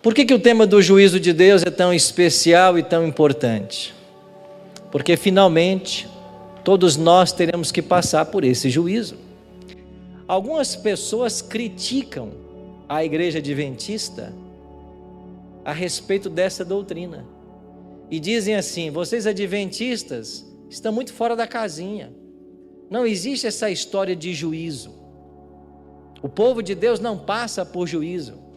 Por que o tema do juízo de Deus é tão especial e tão importante? Porque finalmente todos nós teremos que passar por esse juízo. Algumas pessoas criticam a igreja adventista a respeito dessa doutrina e dizem assim: vocês adventistas estão muito fora da casinha, não existe essa história de juízo, o povo de Deus não passa por juízo.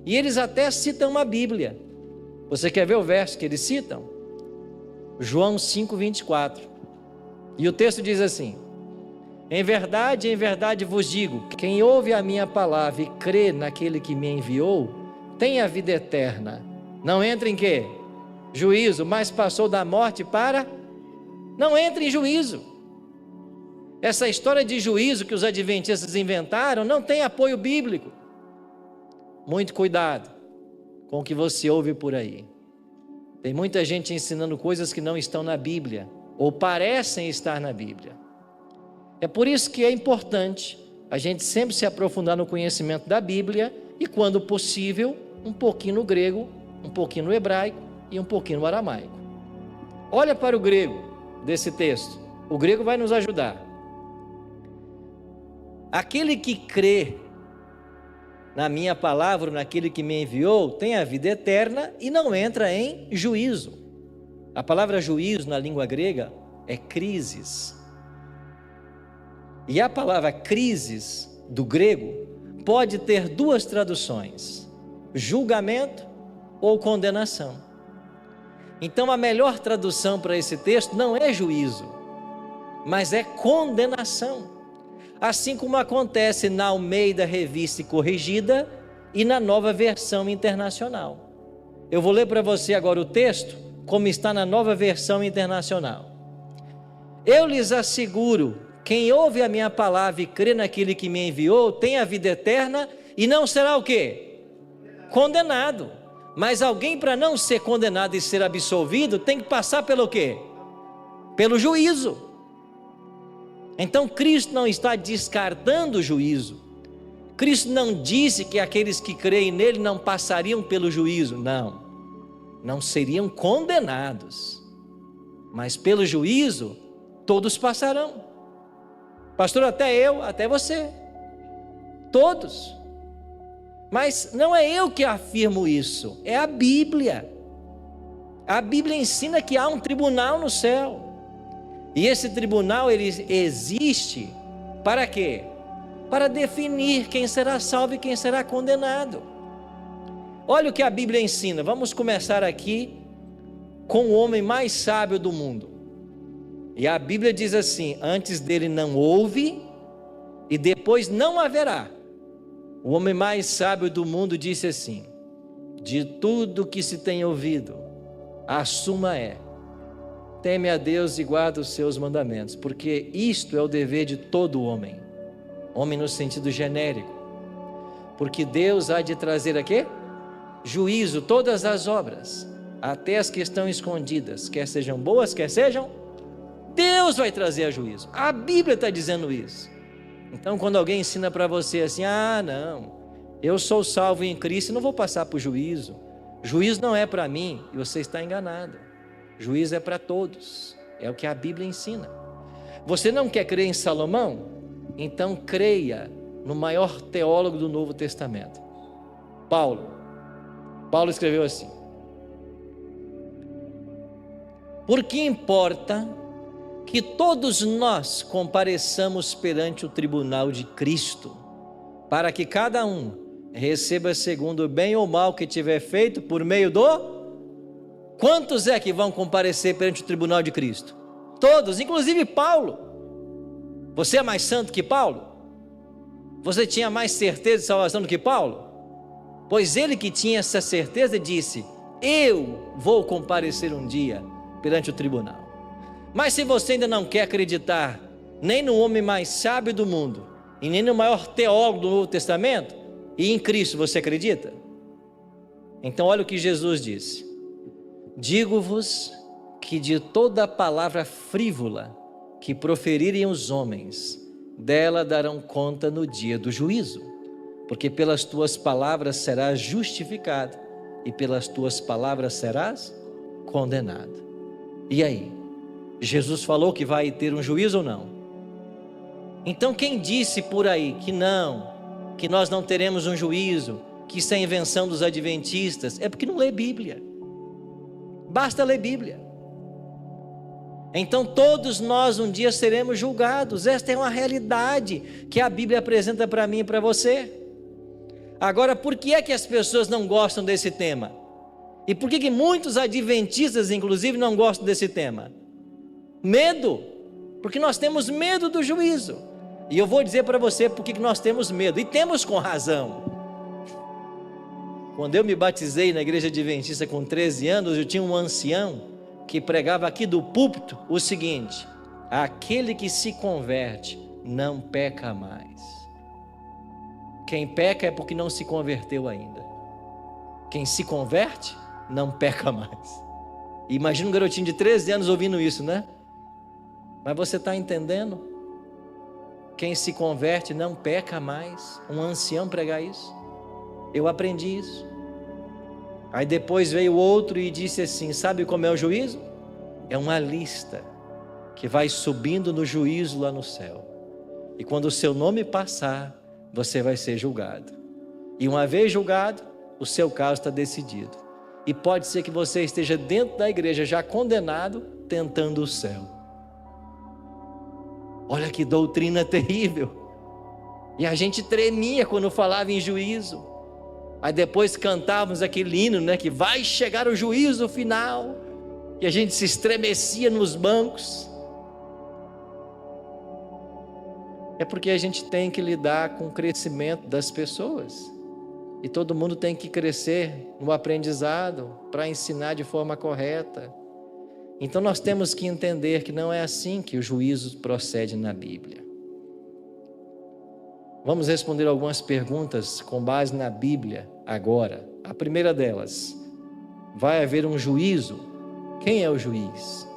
E eles até citam uma Bíblia. Você quer ver o verso que eles citam? João 5:24. E o texto diz assim: em verdade vos digo, quem ouve a minha palavra e crê naquele que me enviou, tem a vida eterna. Não entra em quê? Juízo, mas passou da morte para... Não entra em juízo. Essa história de juízo que os adventistas inventaram não tem apoio bíblico. Muito cuidado com o que você ouve por aí. Tem muita gente ensinando coisas que não estão na Bíblia, ou parecem estar na Bíblia. É por isso que é importante a gente sempre se aprofundar no conhecimento da Bíblia e, quando possível, um pouquinho no grego, um pouquinho no hebraico e um pouquinho no aramaico. Olha para o grego desse texto. O grego vai nos ajudar. Aquele que crê na minha palavra, naquele que me enviou, tem a vida eterna e não entra em juízo. A palavra juízo na língua grega é crisis. E a palavra crisis do grego pode ter duas traduções: julgamento ou condenação. Então a melhor tradução para esse texto não é juízo, mas é condenação. Assim como acontece na Almeida Revista e Corrigida e na Nova Versão Internacional. Eu vou ler para você agora o texto, como está na Nova Versão Internacional. Eu lhes asseguro, quem ouve a minha palavra e crê naquele que me enviou, tem a vida eterna e não será o quê? Condenado. Mas alguém, para não ser condenado e ser absolvido, tem que passar pelo quê? Pelo juízo. Então Cristo não está descartando o juízo. Cristo não disse que aqueles que creem nele não passariam pelo juízo. Não seriam condenados, mas pelo juízo todos passarão. Pastor, até eu, até você, todos. Mas não é eu que afirmo isso, é a Bíblia. A Bíblia ensina que há um tribunal no céu. E esse tribunal, ele existe para quê? Para definir quem será salvo e quem será condenado. Olha o que a Bíblia ensina. Vamos começar aqui com o homem mais sábio do mundo. E a Bíblia diz assim: antes dele não houve e depois não haverá. O homem mais sábio do mundo disse assim: de tudo que se tem ouvido, a suma é: teme a Deus e guarda os seus mandamentos, porque isto é o dever de todo homem. Homem no sentido genérico. Porque Deus há de trazer aqui juízo, todas as obras, até as que estão escondidas, quer sejam boas, quer sejam, Deus vai trazer a juízo. A Bíblia está dizendo isso. Então quando alguém ensina para você assim: não, eu sou salvo em Cristo e não vou passar por juízo, juízo não é para mim, e você está enganado. Juízo é para todos, é o que a Bíblia ensina. Você não quer crer em Salomão? Então creia no maior teólogo do Novo Testamento, Paulo. Paulo escreveu assim: porque importa que todos nós compareçamos perante o tribunal de Cristo, para que cada um receba segundo o bem ou mal que tiver feito por meio do... Quantos é que vão comparecer perante o tribunal de Cristo? Todos, inclusive Paulo. Você é mais santo que Paulo? Você tinha mais certeza de salvação do que Paulo? Pois ele que tinha essa certeza disse: eu vou comparecer um dia perante o tribunal. Mas se você ainda não quer acreditar nem no homem mais sábio do mundo e nem no maior teólogo do Novo Testamento, e em Cristo você acredita? Então olha o que Jesus disse: digo-vos que de toda palavra frívola que proferirem os homens, dela darão conta no dia do juízo, porque pelas tuas palavras serás justificado e pelas tuas palavras serás condenado. E aí? Jesus falou que vai ter um juízo ou não? Então quem disse por aí que não, que nós não teremos um juízo, que isso é invenção dos adventistas, é porque não lê Bíblia. Basta ler Bíblia. Então todos nós um dia seremos julgados. Esta é uma realidade que a Bíblia apresenta para mim e para você. Agora, por que é que as pessoas não gostam desse tema? E por que muitos adventistas, inclusive, não gostam desse tema? Medo. Porque nós temos medo do juízo. E eu vou dizer para você por que nós temos medo. E temos com razão. Quando eu me batizei na igreja adventista com 13 anos, eu tinha um ancião que pregava aqui do púlpito o seguinte: aquele que se converte não peca mais. Quem peca é porque não se converteu ainda. Quem se converte não peca mais. Imagina um garotinho de 13 anos ouvindo isso, né? Mas você está entendendo? Quem se converte não peca mais. Um ancião pregar isso. Eu aprendi isso. Aí depois veio outro e disse assim: sabe como é o juízo? É uma lista que vai subindo no juízo lá no céu. E quando o seu nome passar, você vai ser julgado. E uma vez julgado, o seu caso está decidido. E pode ser que você esteja dentro da igreja já condenado, tentando o céu. Olha que doutrina terrível. E a gente tremia quando falava em juízo. Aí depois cantávamos aquele hino, né, que vai chegar o juízo final. E a gente se estremecia nos bancos. É porque a gente tem que lidar com o crescimento das pessoas. E todo mundo tem que crescer no aprendizado para ensinar de forma correta. Então nós temos que entender que não é assim que o juízo procede na Bíblia. Vamos responder algumas perguntas com base na Bíblia agora. A primeira delas: vai haver um juízo? Quem é o juiz?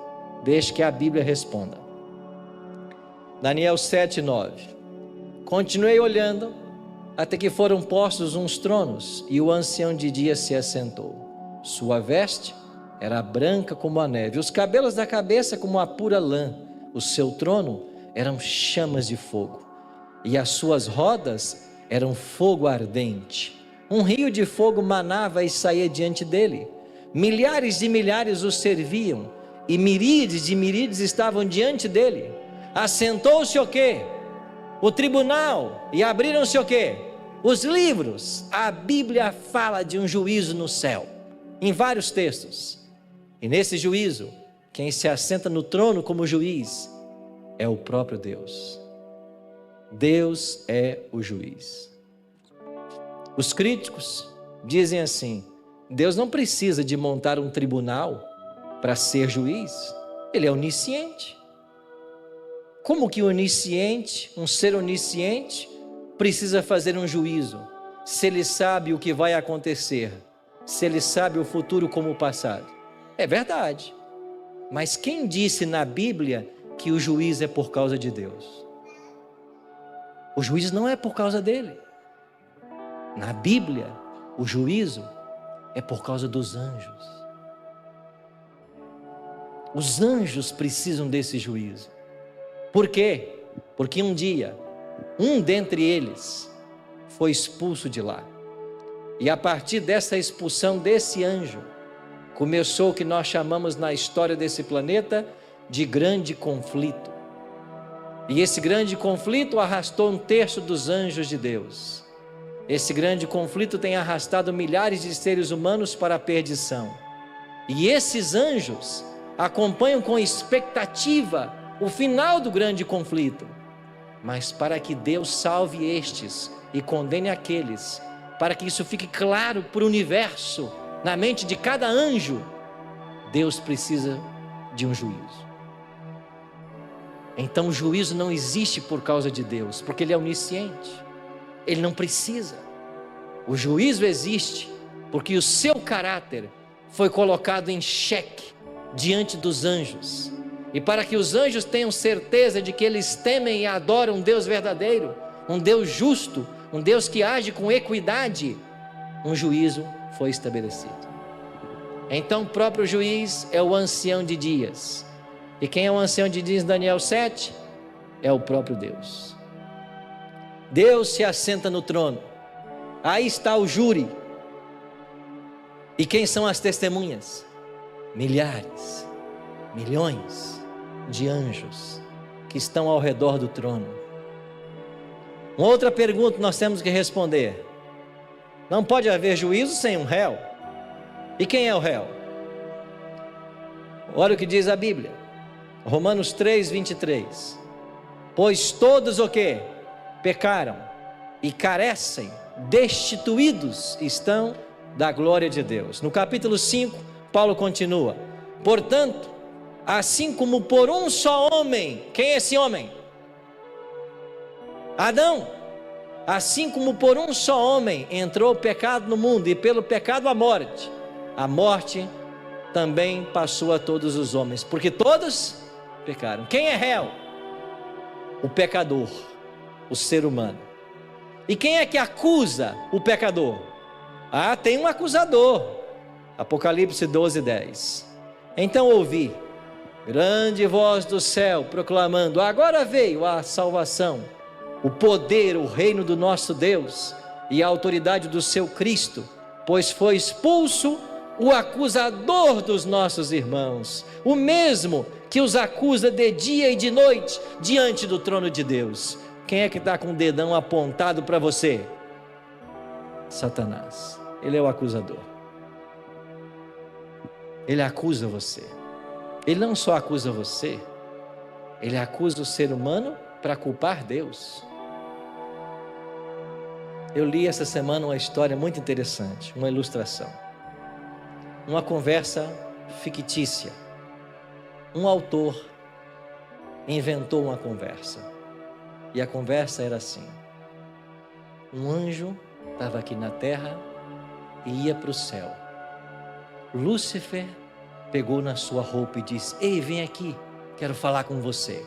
Deixe que a Bíblia responda. Daniel 7:9. Continuei olhando até que foram postos uns tronos e o ancião de dia se assentou. Sua veste era branca como a neve, os cabelos da cabeça como a pura lã. O seu trono eram chamas de fogo e as suas rodas eram fogo ardente. Um rio de fogo manava e saía diante dele. Milhares e milhares o serviam e miríades de miríades estavam diante dele. Assentou-se o quê? O tribunal, e abriram-se o quê? Os livros. A Bíblia fala de um juízo no céu, em vários textos. E nesse juízo, quem se assenta no trono como juiz é o próprio Deus. Deus é o juiz. Os críticos dizem assim: Deus não precisa de montar um tribunal para ser juiz. Ele é onisciente. Como que onisciente, um ser onisciente, precisa fazer um juízo, se ele sabe o que vai acontecer, se ele sabe o futuro como o passado? É verdade, mas quem disse na Bíblia que o juízo é por causa de Deus? O juízo não é por causa dele. Na Bíblia, o juízo é por causa dos anjos. Os anjos precisam desse juízo. Por quê? Porque um dia, um dentre eles foi expulso de lá. E a partir dessa expulsão desse anjo, começou o que nós chamamos na história desse planeta de grande conflito. E esse grande conflito arrastou 1/3 dos anjos de Deus. Esse grande conflito tem arrastado milhares de seres humanos para a perdição. E esses anjos acompanham com expectativa o final do grande conflito. Mas para que Deus salve estes e condene aqueles, para que isso fique claro para o universo, na mente de cada anjo, Deus precisa de um juízo. Então o juízo não existe por causa de Deus, porque Ele é onisciente. Ele não precisa. O juízo existe porque o seu caráter foi colocado em xeque diante dos anjos. E para que os anjos tenham certeza de que eles temem e adoram um Deus verdadeiro, um Deus justo, um Deus que age com equidade, um juízo foi estabelecido. Então o próprio juiz é o ancião de dias. E quem é o ancião de dias em Daniel 7? É o próprio Deus. Deus se assenta no trono. Aí está o júri. E quem são as testemunhas? Milhares, milhões de anjos que estão ao redor do trono. Uma outra pergunta que nós temos que responder: não pode haver juízo sem um réu. E quem é o réu? Olha o que diz a Bíblia, Romanos 3:23. Pois todos o quê? Pecaram e carecem, destituídos estão da glória de Deus. No capítulo 5, Paulo continua: portanto, assim como por um só homem, quem é esse homem? Adão. Assim como por um só homem entrou o pecado no mundo, e pelo pecado a morte também passou a todos os homens, porque todos pecaram. Quem é réu? O pecador, o ser humano. E quem é que acusa o pecador? Tem um acusador. Apocalipse 12:10. Então ouvi grande voz do céu proclamando: agora veio a salvação, o poder, o reino do nosso Deus e a autoridade do seu Cristo, pois foi expulso o acusador dos nossos irmãos, o mesmo que os acusa de dia e de noite diante do trono de Deus. Quem é que está com o dedão apontado para você? Satanás. Ele é o acusador. Ele acusa você. Ele não só acusa você, ele acusa o ser humano para culpar Deus. Eu li essa semana uma história muito interessante, uma ilustração, uma conversa fictícia. Um autor inventou uma conversa, e a conversa era assim: um anjo estava aqui na terra e ia para o céu. Lúcifer pegou na sua roupa e disse: ei, vem aqui, quero falar com você.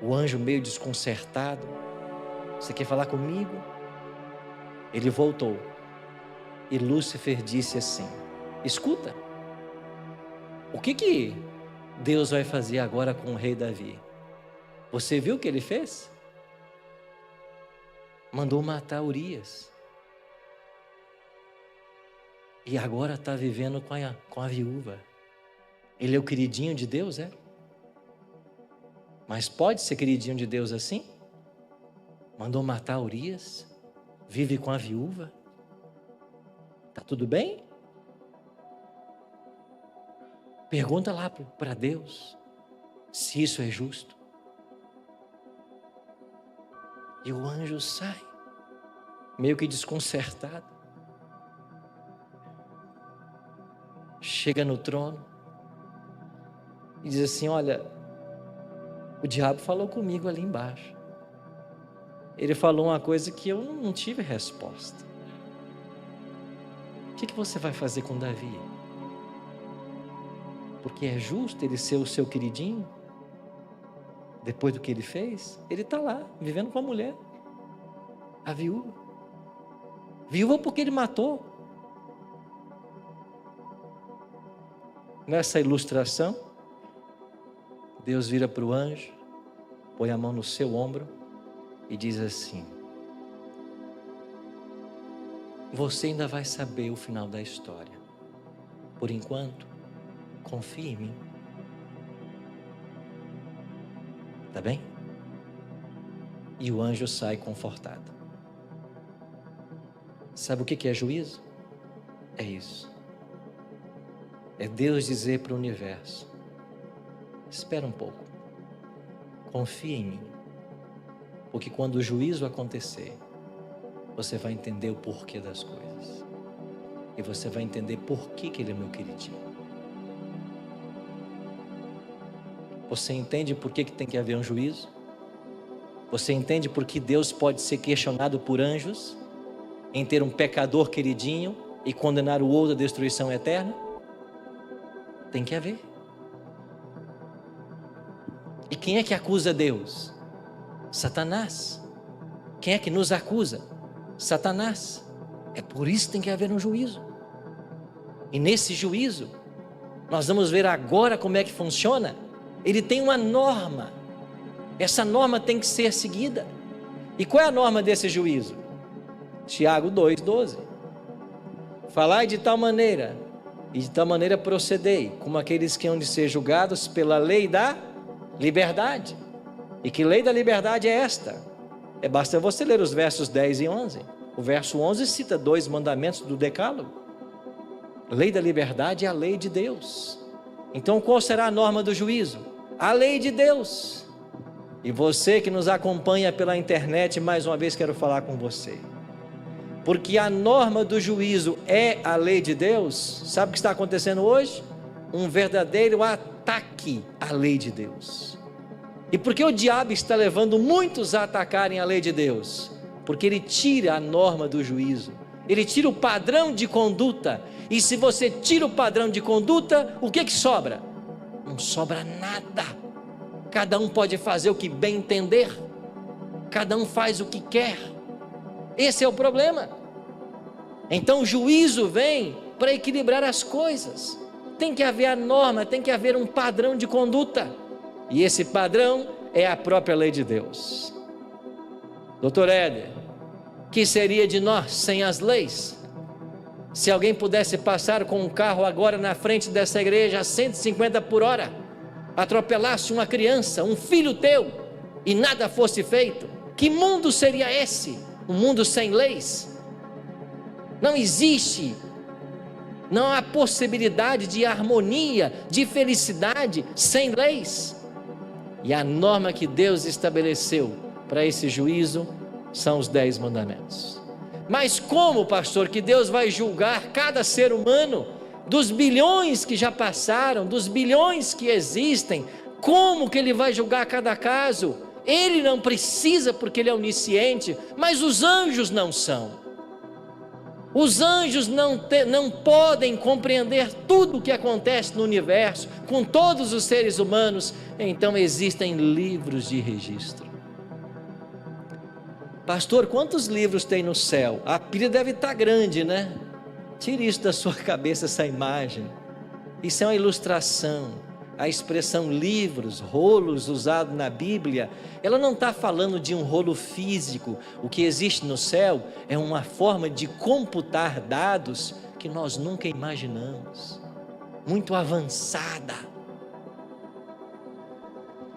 O anjo, meio desconcertado: você quer falar comigo? Ele voltou e Lúcifer disse assim: escuta, o que Deus vai fazer agora com o rei Davi? Você viu o que ele fez? Mandou matar Urias. E agora está vivendo com a viúva. Ele é o queridinho de Deus, é? Mas pode ser queridinho de Deus assim? Mandou matar Urias, vive com a viúva. Está tudo bem? Pergunta lá para Deus se isso é justo. E o anjo sai, meio que desconcertado. Chega no trono e diz assim: olha, o diabo falou comigo ali embaixo. Ele falou uma coisa que eu não tive resposta. O que você vai fazer com Davi? Porque é justo ele ser o seu queridinho? Depois do que ele fez, ele está lá, vivendo com a mulher, a viúva. Viúva porque ele matou. Nessa ilustração, Deus vira para o anjo, põe a mão no seu ombro e diz assim: você ainda vai saber o final da história. Por enquanto, confie em mim. Tá bem? E o anjo sai confortado. Sabe o que é juízo? É isso. É Deus dizer para o universo: espera um pouco, confia em mim, porque quando o juízo acontecer, você vai entender o porquê das coisas, e você vai entender por que ele é meu queridinho. Você entende por que tem que haver um juízo? Você entende por que Deus pode ser questionado por anjos em ter um pecador queridinho e condenar o outro à destruição eterna? Tem que haver. E quem é que acusa Deus? Satanás. Quem é que nos acusa? Satanás. É por isso que tem que haver um juízo. E nesse juízo, nós vamos ver agora como é que funciona. Ele tem uma norma. Essa norma tem que ser seguida. E qual é a norma desse juízo? Tiago 2,12. Falai de tal maneira, e de tal maneira procedei, como aqueles que hão de ser julgados pela lei da liberdade. E que lei da liberdade é esta? Basta você ler os versos 10 e 11. O verso 11 cita 2 mandamentos do Decálogo. A lei da liberdade é a lei de Deus. Então qual será a norma do juízo? A lei de Deus. E você que nos acompanha pela internet, mais uma vez quero falar com você. Porque a norma do juízo é a lei de Deus. Sabe o que está acontecendo hoje? Um verdadeiro ataque à lei de Deus. E por que o diabo está levando muitos a atacarem a lei de Deus? Porque ele tira a norma do juízo. Ele tira o padrão de conduta. E se você tira o padrão de conduta, o que sobra? Não sobra nada. Cada um pode fazer o que bem entender. Cada um faz o que quer. Esse é o problema. Então o juízo vem para equilibrar as coisas. Tem que haver a norma, tem que haver um padrão de conduta. E esse padrão é a própria lei de Deus. Doutor Éder, que seria de nós sem as leis? Se alguém pudesse passar com um carro agora na frente dessa igreja a 150 por hora, atropelasse uma criança, um filho teu, e nada fosse feito, que mundo seria esse? Um mundo sem leis? Não existe, não há possibilidade de harmonia, de felicidade sem leis. E a norma que Deus estabeleceu para esse juízo são os 10 mandamentos. Mas como, pastor, que Deus vai julgar cada ser humano, dos bilhões que já passaram, dos bilhões que existem? Como que Ele vai julgar cada caso? Ele não precisa, porque Ele é onisciente, mas os anjos não são. Os anjos não podem compreender tudo o que acontece no universo, com todos os seres humanos. Então existem livros de registro. Pastor, quantos livros tem no céu? A pilha deve estar grande, né? Tire isso da sua cabeça, essa imagem. Isso é uma ilustração. A expressão livros, rolos, usado na Bíblia, ela não está falando de um rolo físico. O que existe no céu é uma forma de computar dados que nós nunca imaginamos, muito avançada.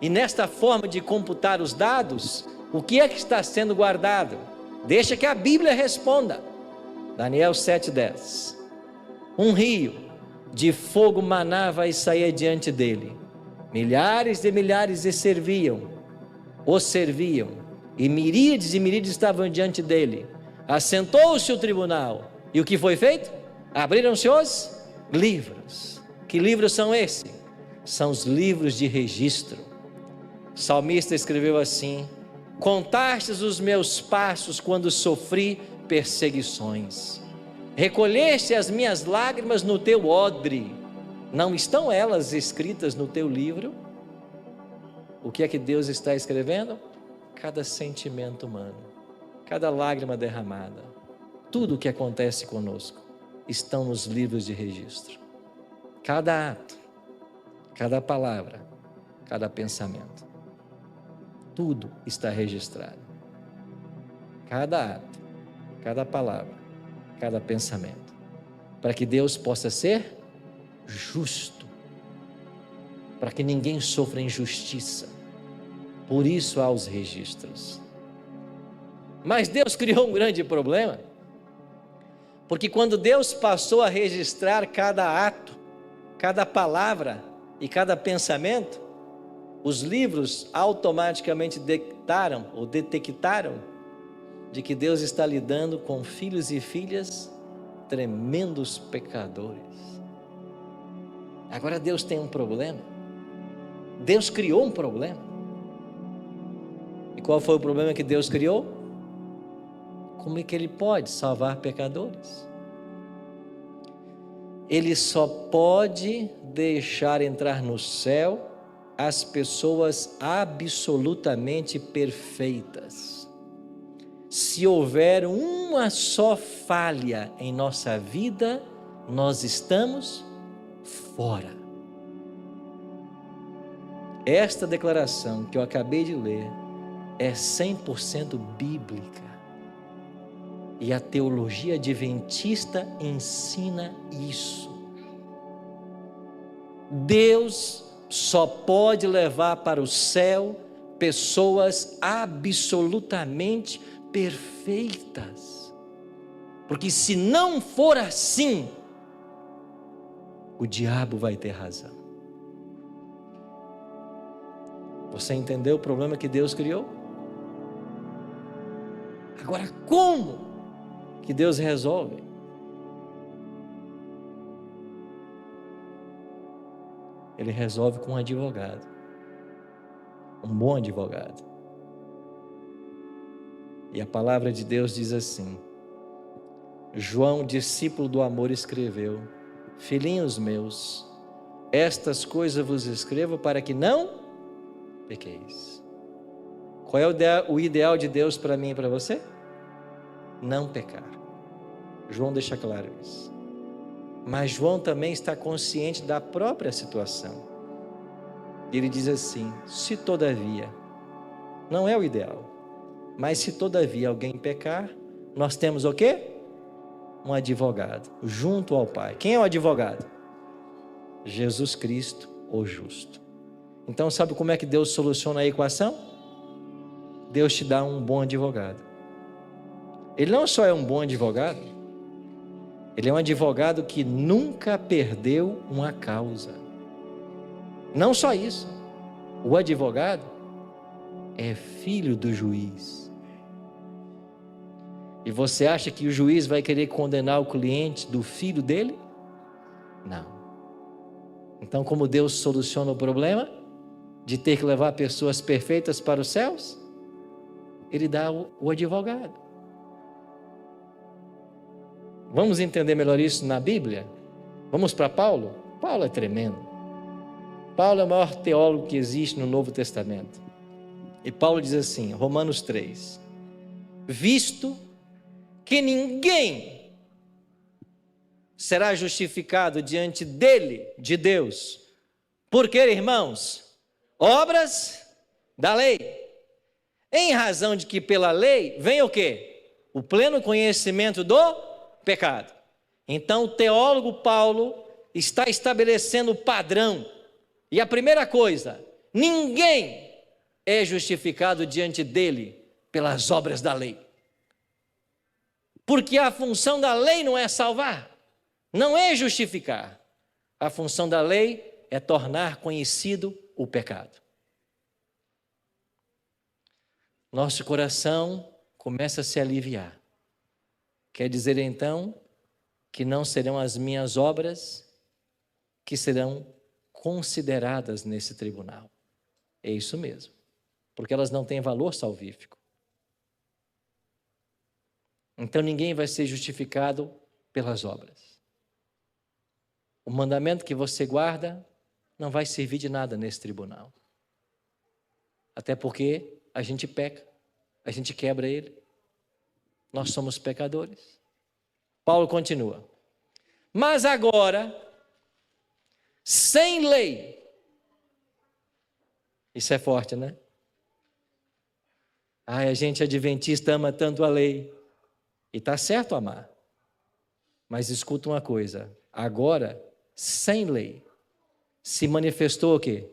E nesta forma de computar os dados, o que é que está sendo guardado? Deixa que a Bíblia responda. Daniel 7,10. Um rio de fogo manava e saía diante dele. Milhares de milhares o serviam, e miríades e miríades estavam diante dele. Assentou-se o tribunal, e o que foi feito? Abriram-se os livros. Que livros são esses? São os livros de registro. O salmista escreveu assim: contastes os meus passos quando sofri perseguições. Recolheste as minhas lágrimas no teu odre. Não estão elas escritas no teu livro? O que é que Deus está escrevendo? Cada sentimento humano, cada lágrima derramada, tudo o que acontece conosco estão nos livros de registro. Cada ato, cada palavra, cada pensamento, tudo está registrado. Cada ato, cada palavra, cada pensamento, para que Deus possa ser justo, para que ninguém sofra injustiça. Por isso há os registros. Mas Deus criou um grande problema, porque quando Deus passou a registrar cada ato, cada palavra e cada pensamento, os livros automaticamente detectaram de que Deus está lidando com filhos e filhas tremendos pecadores. Agora Deus tem um problema. Deus criou um problema. E qual foi o problema que Deus criou? Como é que Ele pode salvar pecadores? Ele só pode deixar entrar no céu as pessoas absolutamente perfeitas. Se houver um uma só falha em nossa vida, nós estamos fora. Esta declaração que eu acabei de ler é 100% bíblica. E a teologia adventista ensina isso. Deus só pode levar para o céu pessoas absolutamente perfeitas. Porque se não for assim, o diabo vai ter razão. Você entendeu o problema que Deus criou? Agora, como que Deus resolve? Ele resolve com um advogado. Um bom advogado. E a palavra de Deus diz assim: João, discípulo do amor, escreveu: Filhinhos meus, estas coisas vos escrevo para que não pequeis. Qual é o ideal de Deus para mim e para você? Não pecar. João deixa claro isso. Mas João também está consciente da própria situação. Ele diz assim: se todavia, não é o ideal, mas se todavia alguém pecar, nós temos o quê? Um advogado junto ao Pai. Quem é o advogado? Jesus Cristo, o justo. Então sabe como é que Deus soluciona a equação? Deus te dá um bom advogado. Ele não só é um bom advogado, ele é um advogado que nunca perdeu uma causa. Não só isso, o advogado é filho do juiz. E você acha que o juiz vai querer condenar o cliente do filho dele? Não. Então, como Deus soluciona o problema de ter que levar pessoas perfeitas para os céus? Ele dá o advogado. Vamos entender melhor isso na Bíblia? Vamos para Paulo? Paulo é tremendo. Paulo é o maior teólogo que existe no Novo Testamento. E Paulo diz assim, Romanos 3: visto que ninguém será justificado diante dele, de Deus, porque, irmãos, obras da lei, em razão de que pela lei vem o quê? O pleno conhecimento do pecado. Então o teólogo Paulo está estabelecendo o padrão. E a primeira coisa, ninguém é justificado diante dele pelas obras da lei. Porque a função da lei não é salvar, não é justificar. A função da lei é tornar conhecido o pecado. Nosso coração começa a se aliviar. Quer dizer então que não serão as minhas obras que serão consideradas nesse tribunal. É isso mesmo, porque elas não têm valor salvífico. Então ninguém vai ser justificado pelas obras. O mandamento que você guarda não vai servir de nada nesse tribunal. Até porque a gente peca, a gente quebra ele. Nós somos pecadores. Paulo continua. Mas agora, sem lei, isso é forte, né? Ai, a gente adventista ama tanto a lei. E está certo amar. Mas escuta uma coisa. Agora, sem lei, se manifestou o quê?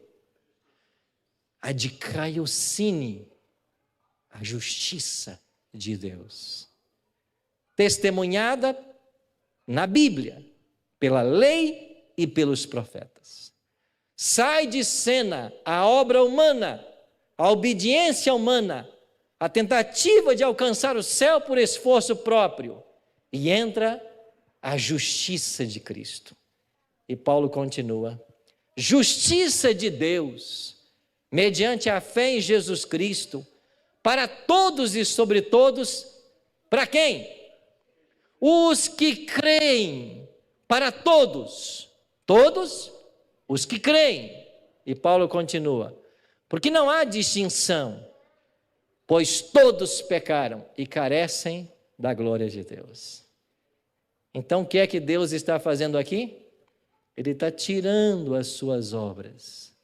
A dikaiosine, a justiça de Deus. Testemunhada na Bíblia, pela lei e pelos profetas. Sai de cena a obra humana, a obediência humana, a tentativa de alcançar o céu por esforço próprio, e entra a justiça de Cristo. E Paulo continua: justiça de Deus, mediante a fé em Jesus Cristo, para todos e sobre todos, para quem? Os que creem, para todos, todos os que creem. E Paulo continua: porque não há distinção, pois todos pecaram e carecem da glória de Deus. Então, o que é que Deus está fazendo aqui? Ele está tirando as suas obras,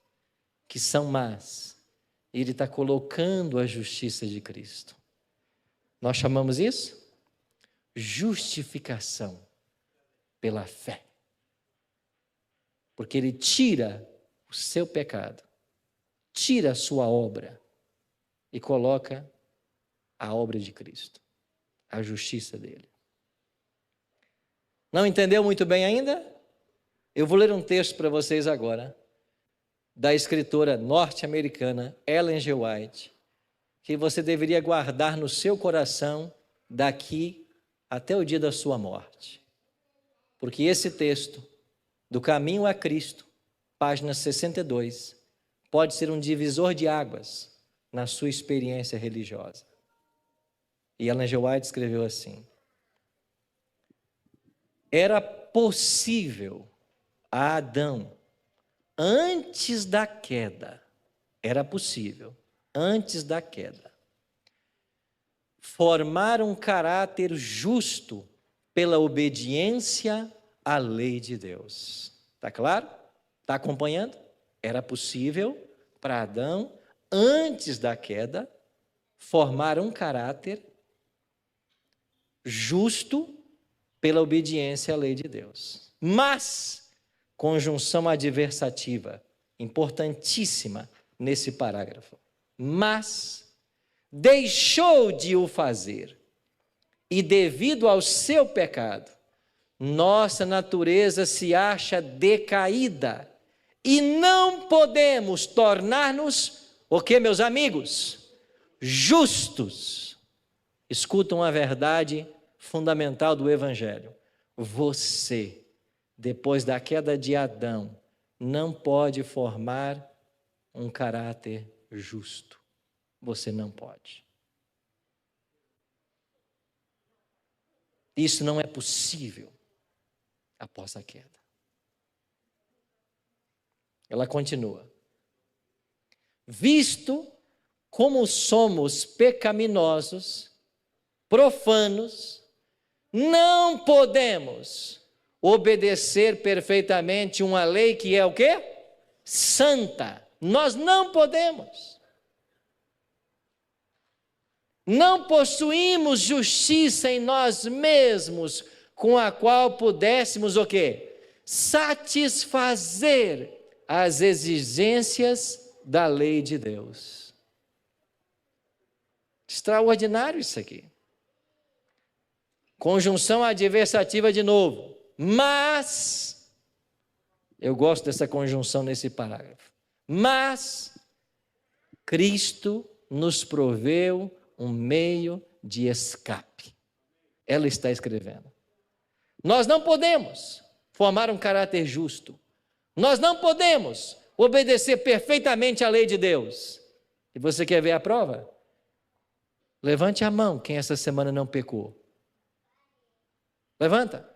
que são más, e Ele está colocando a justiça de Cristo. Nós chamamos isso? Justificação pela fé. Porque Ele tira o seu pecado, tira a sua obra e coloca a obra de Cristo, a justiça dele. Não entendeu muito bem ainda? Eu vou ler um texto para vocês agora, da escritora norte-americana Ellen G. White, que você deveria guardar no seu coração daqui até o dia da sua morte. Porque esse texto, do Caminho a Cristo, página 62, pode ser um divisor de águas na sua experiência religiosa. E Ellen G. White escreveu assim: era possível a Adão, antes da queda, formar um caráter justo pela obediência à lei de Deus. Está claro? Está acompanhando? Era possível para Adão, antes da queda, formar um caráter justo pela obediência à lei de Deus. Mas, conjunção adversativa, importantíssima nesse parágrafo, mas deixou de o fazer, e devido ao seu pecado, nossa natureza se acha decaída, e não podemos tornar-nos, o que, meus amigos? Justos. Escutam a verdade fundamental do Evangelho. Você, depois da queda de Adão, não pode formar um caráter justo. Você não pode. Isso não é possível após a queda. Ela continua: visto como somos pecaminosos, profanos, não podemos obedecer perfeitamente uma lei que é o quê? Santa. Nós não podemos. Não possuímos justiça em nós mesmos, com a qual pudéssemos o quê? Satisfazer as exigências da lei de Deus. Extraordinário isso aqui. Conjunção adversativa de novo. Mas, eu gosto dessa conjunção nesse parágrafo. Mas, Cristo nos proveu um meio de escape. Ela está escrevendo. Nós não podemos formar um caráter justo. Nós não podemos obedecer perfeitamente à lei de Deus. E você quer ver a prova? Levante a mão quem essa semana não pecou. Levanta.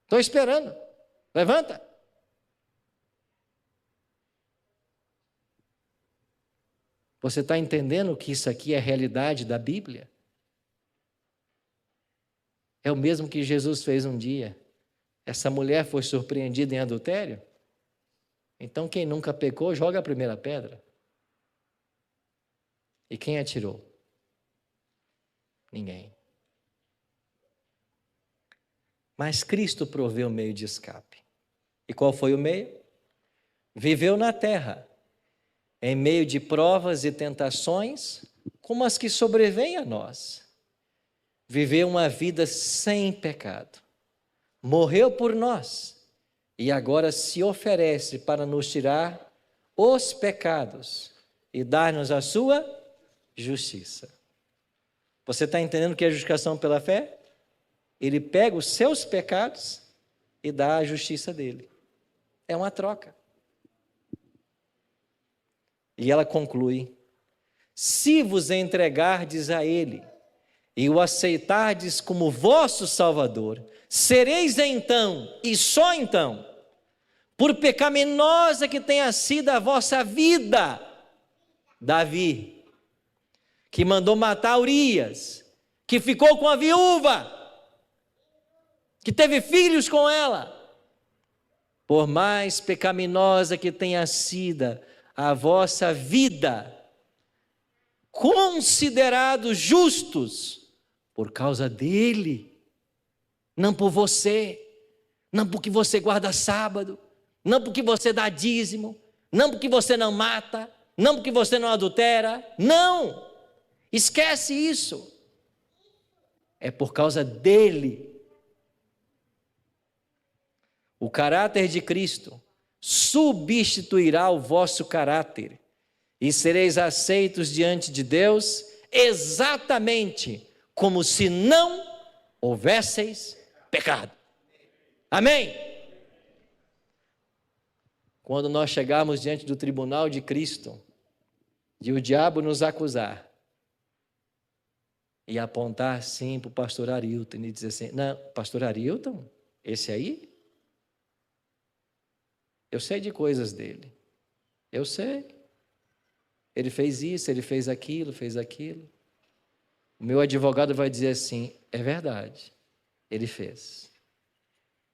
Estou esperando. Levanta. Você está entendendo que isso aqui é a realidade da Bíblia? É o mesmo que Jesus fez um dia. Essa mulher foi surpreendida em adultério? Então quem nunca pecou, joga a primeira pedra. E quem atirou? Ninguém. Mas Cristo proveu o meio de escape. E qual foi o meio? Viveu na terra, em meio de provas e tentações, como as que sobrevêm a nós. Viveu uma vida sem pecado. Morreu por nós e agora se oferece para nos tirar os pecados e dar-nos a sua justiça. Você está entendendo o que é justificação pela fé? Ele pega os seus pecados e dá a justiça dele. É uma troca. E ela conclui: se vos entregardes a ele e o aceitardes como vosso Salvador, sereis então, e só então, por pecaminosa que tenha sido a vossa vida, Davi, que mandou matar Urias, que ficou com a viúva, que teve filhos com ela. Por mais pecaminosa que tenha sido a vossa vida, considerados justos por causa dele, não por você, não porque você guarda sábado, não porque você dá dízimo, não porque você não mata, não porque você não adultera, não, esquece isso, é por causa dele. O caráter de Cristo substituirá o vosso caráter e sereis aceitos diante de Deus exatamente como se não houvesseis pecado. Amém? Quando nós chegarmos diante do tribunal de Cristo e o diabo nos acusar e apontar assim para o pastor Arilton e dizer assim, não, pastor Arilton, esse aí? Eu sei de coisas dele, eu sei. Ele fez isso, ele fez aquilo, fez aquilo. O meu advogado vai dizer assim, é verdade, ele fez.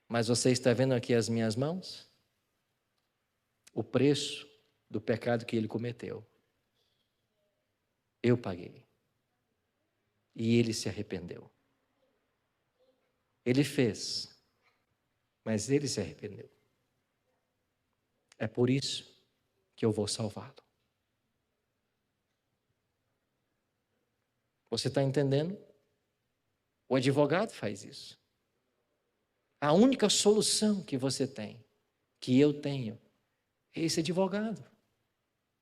Mas você está vendo aqui as minhas mãos? O preço do pecado que ele cometeu. Eu paguei. E ele se arrependeu. Ele fez, mas ele se arrependeu. É por isso que eu vou salvá-lo. Você está entendendo? O advogado faz isso. A única solução que você tem, que eu tenho, é esse advogado.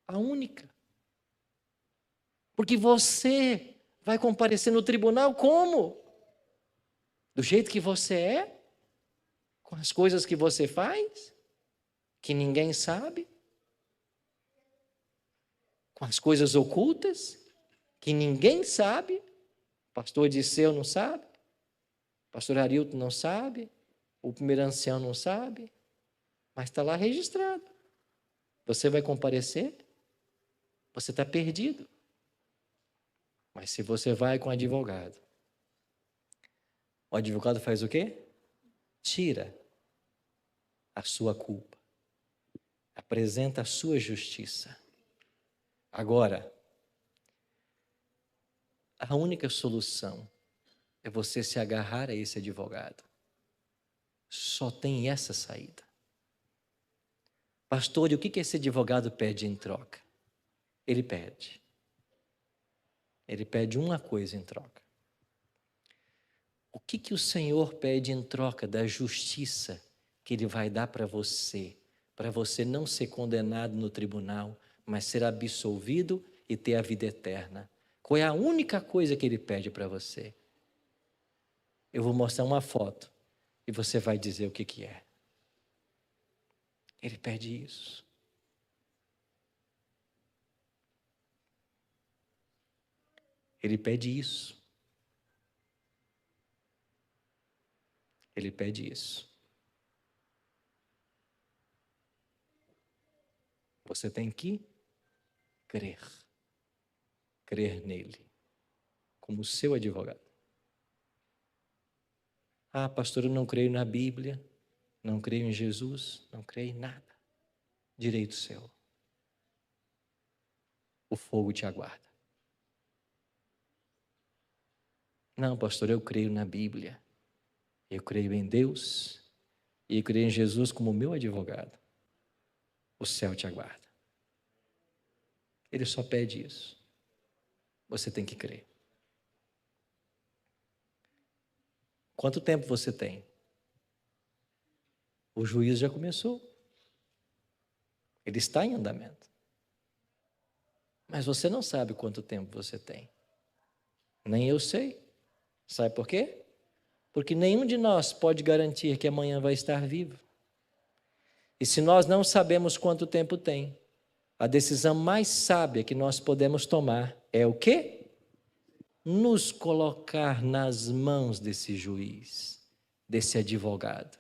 A única. Porque você vai comparecer no tribunal como? Do jeito que você é? Com as coisas que você faz? Que ninguém sabe? Com as coisas ocultas? Que ninguém sabe? Pastor Disseu não sabe? Pastor Arilton não sabe? O primeiro ancião não sabe? Mas está lá registrado. Você vai comparecer? Você está perdido. Mas se você vai com o advogado faz o quê? Tira a sua culpa. Apresenta a sua justiça. Agora, a única solução é você se agarrar a esse advogado. Só tem essa saída. Pastor, e o que esse advogado pede em troca? Ele pede uma coisa em troca. O que o Senhor pede em troca da justiça que Ele vai dar para você não ser condenado no tribunal, mas ser absolvido e ter a vida eterna? Qual é a única coisa que Ele pede para você? Eu vou mostrar uma foto e você vai dizer o que é. Ele pede isso. Ele pede isso. Ele pede isso. Você tem que crer. Crer nele. Como seu advogado. Ah, pastor, eu não creio na Bíblia. Não creio em Jesus. Não creio em nada. Direito seu. O fogo te aguarda. Não, pastor, eu creio na Bíblia. Eu creio em Deus e eu creio em Jesus como meu advogado. O céu te aguarda. Ele só pede isso. Você tem que crer. Quanto tempo você tem? O juízo já começou. Ele está em andamento. Mas você não sabe quanto tempo você tem. Nem eu sei. Sabe por quê? Porque nenhum de nós pode garantir que amanhã vai estar vivo. E se nós não sabemos quanto tempo tem, a decisão mais sábia que nós podemos tomar é o quê? Nos colocar nas mãos desse juiz, desse advogado,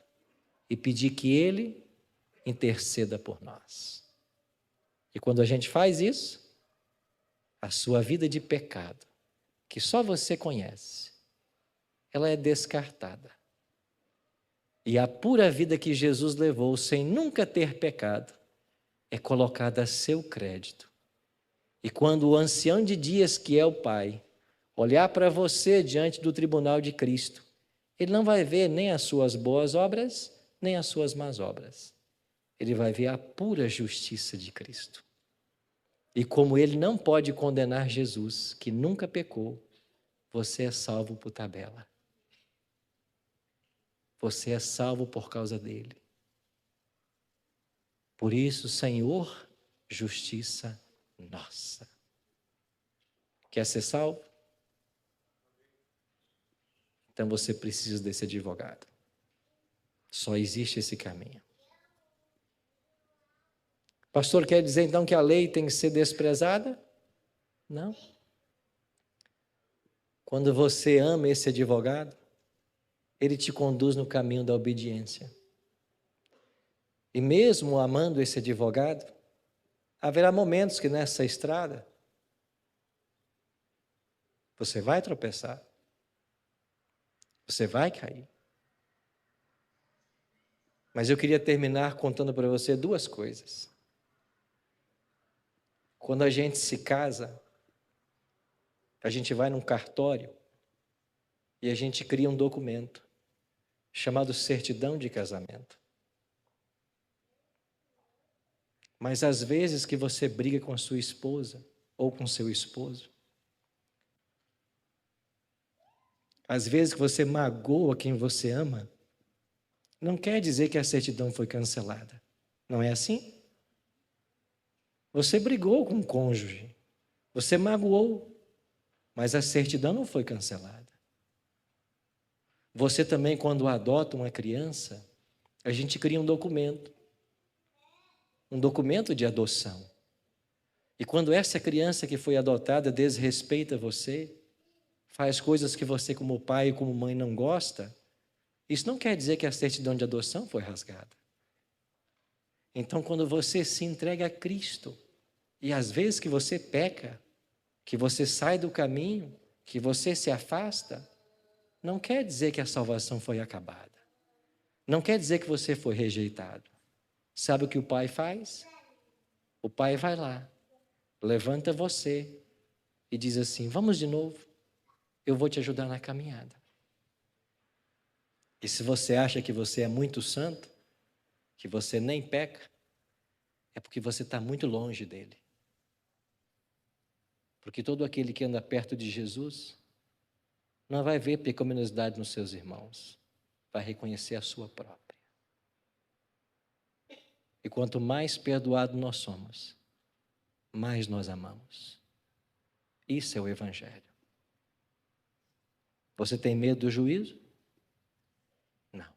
e pedir que ele interceda por nós. E quando a gente faz isso, a sua vida de pecado, que só você conhece, ela é descartada. E a pura vida que Jesus levou sem nunca ter pecado é colocada a seu crédito. E quando o ancião de dias, que é o Pai, olhar para você diante do tribunal de Cristo, ele não vai ver nem as suas boas obras, nem as suas más obras. Ele vai ver a pura justiça de Cristo. E como ele não pode condenar Jesus, que nunca pecou, você é salvo por tabela. Você é salvo por causa dele. Por isso, Senhor, justiça nossa. Quer ser salvo? Então você precisa desse advogado. Só existe esse caminho. Pastor, quer dizer então que a lei tem que ser desprezada? Não. Quando você ama esse advogado, ele te conduz no caminho da obediência. E mesmo amando esse advogado, haverá momentos que nessa estrada você vai tropeçar, você vai cair. Mas eu queria terminar contando para você duas coisas. Quando a gente se casa, a gente vai num cartório e a gente cria um documento chamado certidão de casamento. Mas às vezes que você briga com a sua esposa ou com seu esposo, às vezes que você magoa quem você ama, não quer dizer que a certidão foi cancelada. Não é assim? Você brigou com o cônjuge, você magoou, mas a certidão não foi cancelada. Você também, quando adota uma criança, a gente cria um documento de adoção. E quando essa criança que foi adotada desrespeita você, faz coisas que você como pai e como mãe não gosta, isso não quer dizer que a certidão de adoção foi rasgada. Então, quando você se entrega a Cristo, e às vezes que você peca, que você sai do caminho, que você se afasta, não quer dizer que a salvação foi acabada. Não quer dizer que você foi rejeitado. Sabe o que o pai faz? O pai vai lá, levanta você e diz assim: vamos de novo, eu vou te ajudar na caminhada. E se você acha que você é muito santo, que você nem peca, é porque você está muito longe dele. Porque todo aquele que anda perto de Jesus não vai ver pecaminosidade nos seus irmãos, vai reconhecer a sua própria. E quanto mais perdoado nós somos, mais nós amamos. Isso é o Evangelho. Você tem medo do juízo? Não.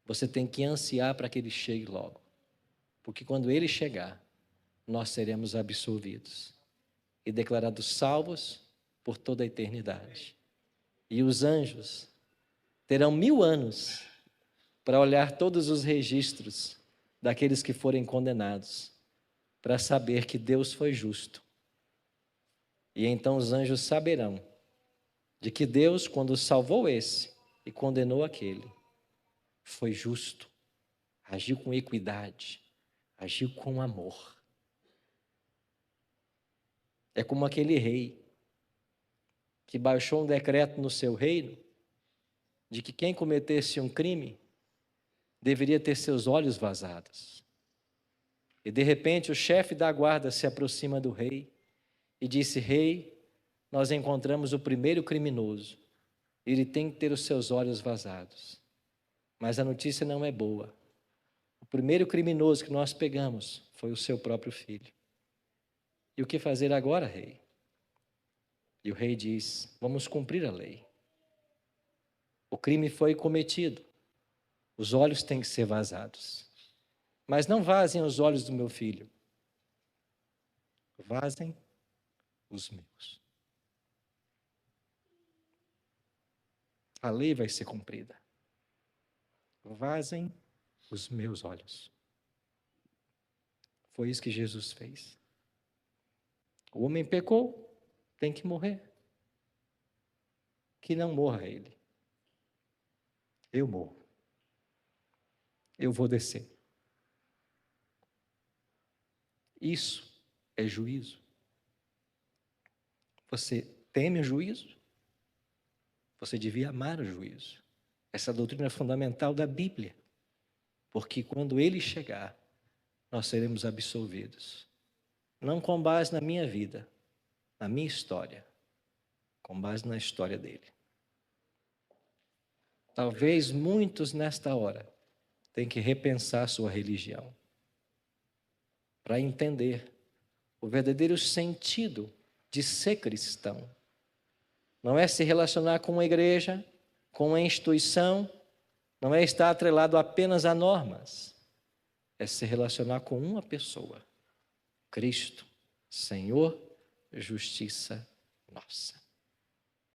Você tem que ansiar para que ele chegue logo. Porque quando ele chegar, nós seremos absolvidos e declarados salvos por toda a eternidade. E os anjos terão 1000 anos para olhar todos os registros daqueles que forem condenados, para saber que Deus foi justo. E então os anjos saberão de que Deus, quando salvou esse e condenou aquele, foi justo, agiu com equidade, agiu com amor. É como aquele rei que baixou um decreto no seu reino de que quem cometesse um crime deveria ter seus olhos vazados. E de repente o chefe da guarda se aproxima do rei e disse: rei, nós encontramos o primeiro criminoso, ele tem que ter os seus olhos vazados. Mas a notícia não é boa. O primeiro criminoso que nós pegamos foi o seu próprio filho. E o que fazer agora, rei? E o rei diz: vamos cumprir a lei. O crime foi cometido, os olhos têm que ser vazados. Mas não vazem os olhos do meu filho, vazem os meus. A lei vai ser cumprida. Vazem os meus olhos. Foi isso que Jesus fez. O homem pecou, tem que morrer. Que não morra ele. Eu morro. Eu vou descer. Isso é juízo. Você teme o juízo? Você devia amar o juízo. Essa doutrina é fundamental da Bíblia. Porque quando ele chegar, nós seremos absolvidos. Não com base na minha vida, na minha história, com base na história dele. Talvez muitos nesta hora tenham que repensar sua religião para entender o verdadeiro sentido de ser cristão. Não é se relacionar com uma igreja, com uma instituição, não é estar atrelado apenas a normas, é se relacionar com uma pessoa, Cristo, Senhor, justiça nossa.